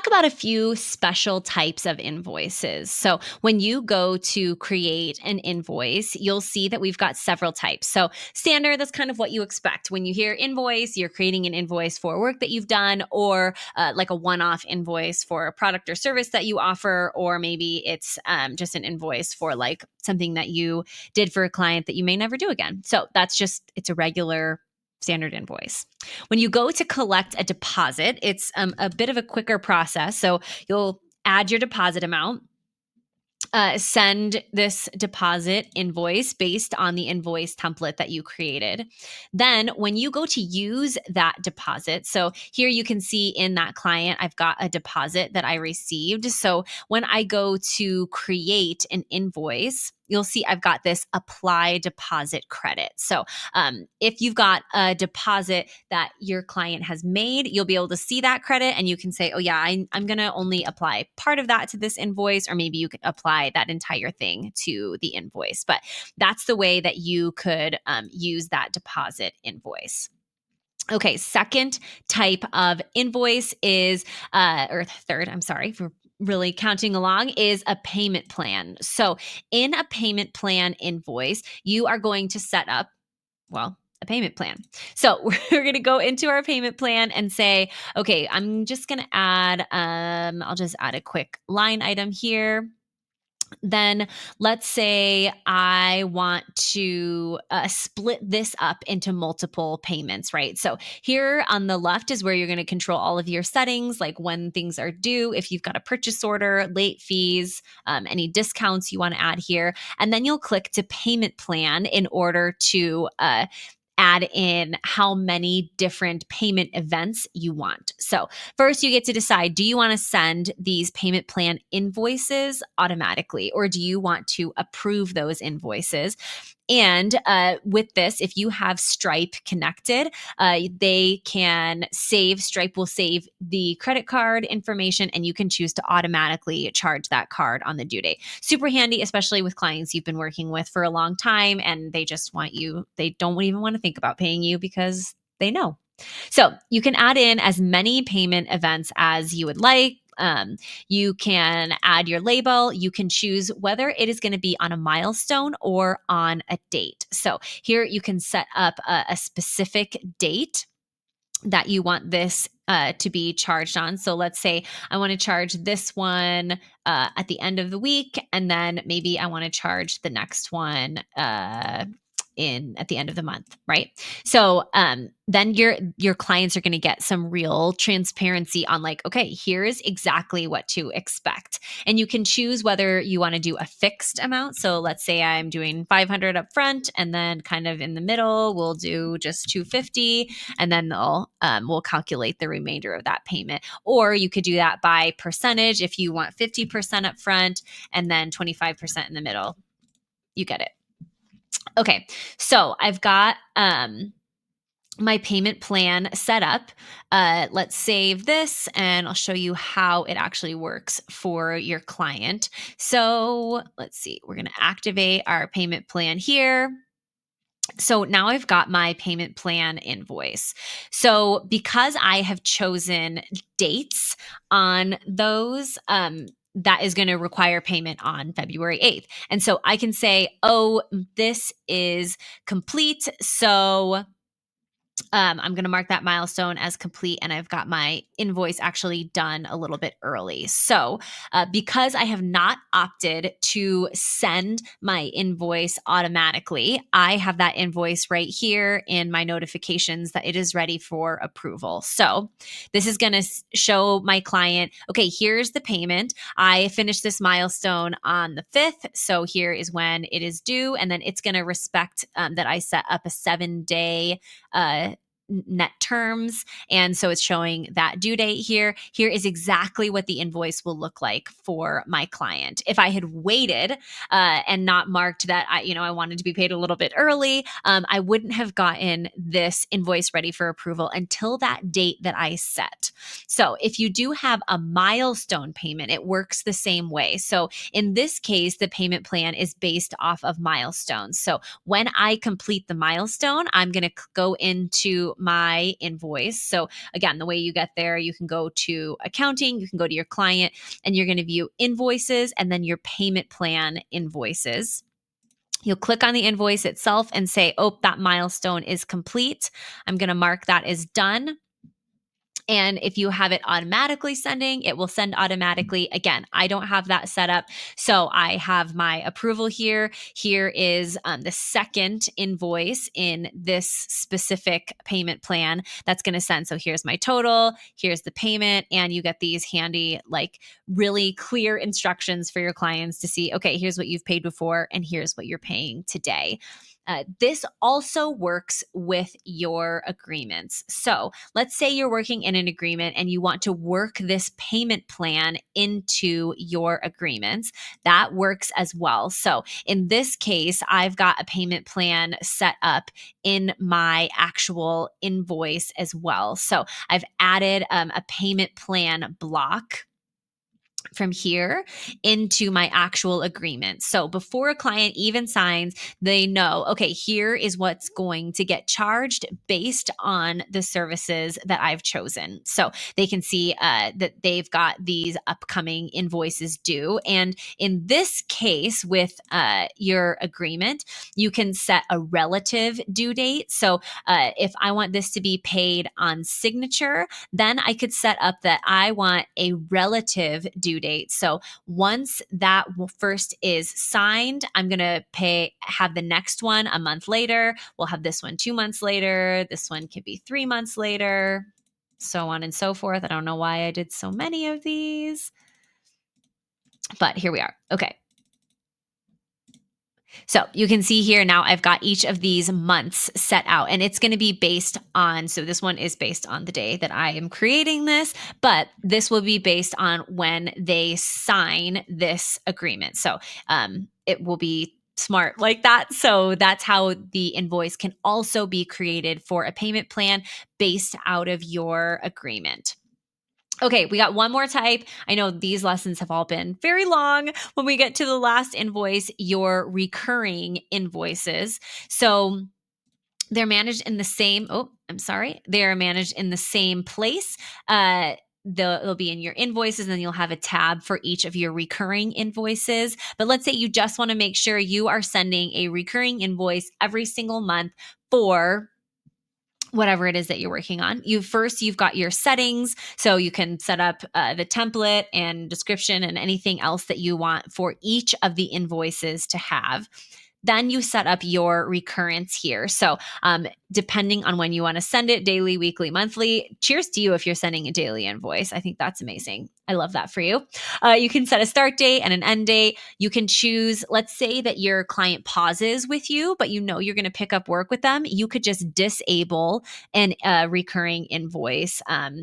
talk about a few special types of invoices. So, when you go to create an invoice, you'll see that we've got several types. So, standard, that's kind of what you expect. When you hear invoice, you're creating an invoice for work that you've done, or like a one off invoice for a product or service that you offer, or maybe it's just an invoice for like something that you did for a client that you may never do again. So, it's a regular standard invoice. When you go to collect a deposit, it's a bit of a quicker process. So you'll add your deposit amount, send this deposit invoice based on the invoice template that you created. Then, when you go to use that deposit, so here you can see in that client, I've got a deposit that I received. So, when I go to create an invoice, you'll see I've got this apply deposit credit. So, if you've got a deposit that your client has made, you'll be able to see that credit and you can say, oh, yeah, I'm going to only apply part of that to this invoice, or maybe you could apply that entire thing to the invoice. But that's the way that you could use that deposit invoice. Okay, second type of invoice is, or third, I'm sorry for really counting along, is a payment plan. So in a payment plan invoice, you are going to set up, well, a payment plan. So we're going to go into our payment plan and say, okay, I'm just going to add, I'll just add a quick line item here. Then let's say I want to split this up into multiple payments, right? So here on the left is where you're going to control all of your settings, like when things are due, if you've got a purchase order, late fees, any discounts you want to add here. And then you'll click to payment plan in order to add in how many different payment events you want. So first you get to decide, do you want to send these payment plan invoices automatically, or do you want to approve those invoices? And with this, if you have Stripe connected, Stripe will save the credit card information and you can choose to automatically charge that card on the due date. Super handy, especially with clients you've been working with for a long time and they don't even want to think about paying you because they know. So you can add in as many payment events as you would like. You can add your label. You can choose whether it is going to be on a milestone or on a date. So here you can set up a specific date that you want this to be charged on. So let's say I want to charge this one at the end of the week, and then maybe I want to charge the next one at the end of the month, right? So then your clients are going to get some real transparency on like, okay, here's exactly what to expect. And you can choose whether you want to do a fixed amount. So let's say I'm doing 500 up front, and then kind of in the middle, we'll do just 250, and then we'll calculate the remainder of that payment. Or you could do that by percentage if you want 50% up front and then 25% in the middle. You get it. Okay, so I've got my payment plan set up. Let's save this and I'll show you how it actually works for your client. So let's see, we're going to activate our payment plan here. So now I've got my payment plan invoice. So because I have chosen dates on those, that is going to require payment on February 8th. And so I can say, oh, this is complete. So I'm going to mark that milestone as complete, and I've got my invoice actually done a little bit early. So because I have not opted to send my invoice automatically, I have that invoice right here in my notifications that it is ready for approval. So this is going to show my client, okay, here's the payment. I finished this milestone on the 5th. So here is when it is due. And then it's going to respect that I set up a 7-day net terms. And so it's showing that due date here. Here is exactly what the invoice will look like for my client. If I had waited and not marked that I wanted to be paid a little bit early, I wouldn't have gotten this invoice ready for approval until that date that I set. So if you do have a milestone payment, it works the same way. So in this case, the payment plan is based off of milestones. So when I complete the milestone, I'm going to go into to my invoice. So again, the way you get there, you can go to accounting, you can go to your client, and you're going to view invoices and then your payment plan invoices. You'll click on the invoice itself and say, oh, that milestone is complete. I'm going to mark that as done. And if you have it automatically sending, it will send automatically. Again, I don't have that set up. So I have my approval here. Here is the second invoice in this specific payment plan that's going to send. So here's my total, here's the payment, and you get these handy, like really clear instructions for your clients to see, okay, here's what you've paid before, and here's what you're paying today. This also works with your agreements. So let's say you're working in an agreement and you want to work this payment plan into your agreements. That works as well. So in this case, I've got a payment plan set up in my actual invoice as well. So I've added a payment plan block from here into my actual agreement. So before a client even signs, they know, okay, here is what's going to get charged based on the services that I've chosen. So they can see that they've got these upcoming invoices due. And in this case, with your agreement, you can set a relative due date. So if I want this to be paid on signature, then I could set up that I want a relative due date. So once that first is signed, I'm going to have the next one a month later. We'll have this one 2 months later. This one could be 3 months later, so on and so forth. I don't know why I did so many of these, but here we are. Okay. So you can see here now I've got each of these months set out, and it's going to be based on, so this one is based on the day that I am creating this, but this will be based on when they sign this agreement. So it will be smart like that. So that's how the invoice can also be created for a payment plan based out of your agreement. Okay, we got one more type. I know these lessons have all been very long. When we get to the last invoice, your recurring invoices. So they're managed in the same, they're managed in the same place. They'll be in your invoices, and then you'll have a tab for each of your recurring invoices. But let's say you just want to make sure you are sending a recurring invoice every single month for whatever it is that you're working on. You've got your settings, so you can set up the template and description and anything else that you want for each of the invoices to have. Then you set up your recurrence here. So depending on when you want to send it, daily, weekly, monthly, cheers to you if you're sending a daily invoice. I think that's amazing. I love that for you. You can set a start date and an end date. You can choose, let's say that your client pauses with you, but you know you're going to pick up work with them. You could just disable an recurring invoice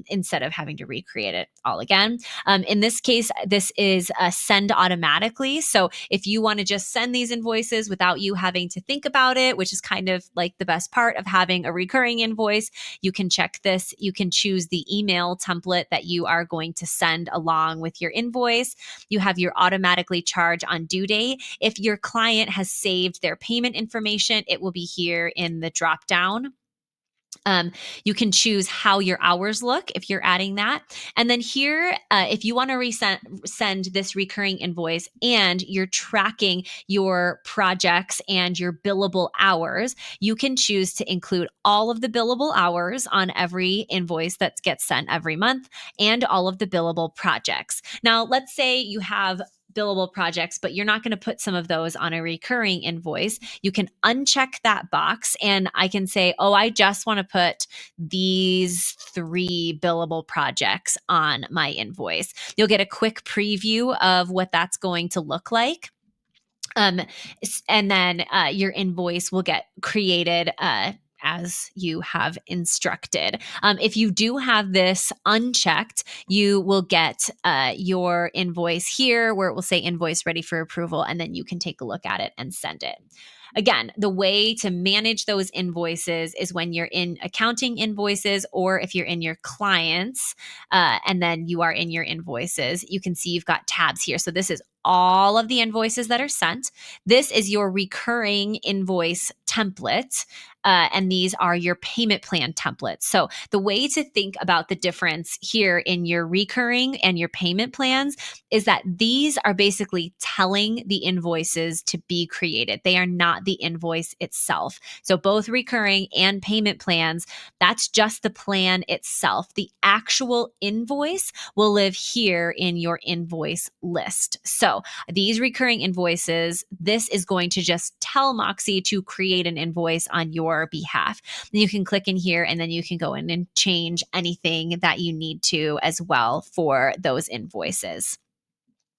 instead of having to recreate it all again. In this case, this is send automatically. So if you want to just send these invoices without you having to think about it, which is kind of like the best part of having a recurring invoice, you can check this. You can choose the email template that you are going to send along with your invoice. You have your automatically charge on due date. If your client has saved their payment information, it will be here in the drop down. You can choose how your hours look if you're adding that. And then here, if you want to send this recurring invoice and you're tracking your projects and your billable hours, you can choose to include all of the billable hours on every invoice that gets sent every month and all of the billable projects. Now, let's say you have billable projects, but you're not going to put some of those on a recurring invoice. You can uncheck that box, and I can say, oh, I just want to put these 3 billable projects on my invoice. You'll get a quick preview of what that's going to look like. And then your invoice will get created as you have instructed. If you do have this unchecked, you will get your invoice here where it will say invoice ready for approval, and then you can take a look at it and send it. Again, the way to manage those invoices is when you're in accounting invoices, or if you're in your clients, and then you are in your invoices, you can see you've got tabs here. So this is all of the invoices that are sent. This is your recurring invoice template. And these are your payment plan templates. So, the way to think about the difference here in your recurring and your payment plans is that these are basically telling the invoices to be created. They are not the invoice itself. So, both recurring and payment plans, that's just the plan itself. The actual invoice will live here in your invoice list. So, these recurring invoices, this is going to just tell Moxie to create an invoice on your behalf. And you can click in here and then you can go in and change anything that you need to as well for those invoices.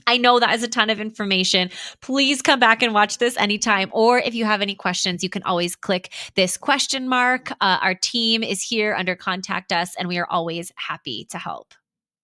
I know that is a ton of information. Please come back and watch this anytime. Or if you have any questions, you can always click this question mark. Our team is here under contact us, and we are always happy to help.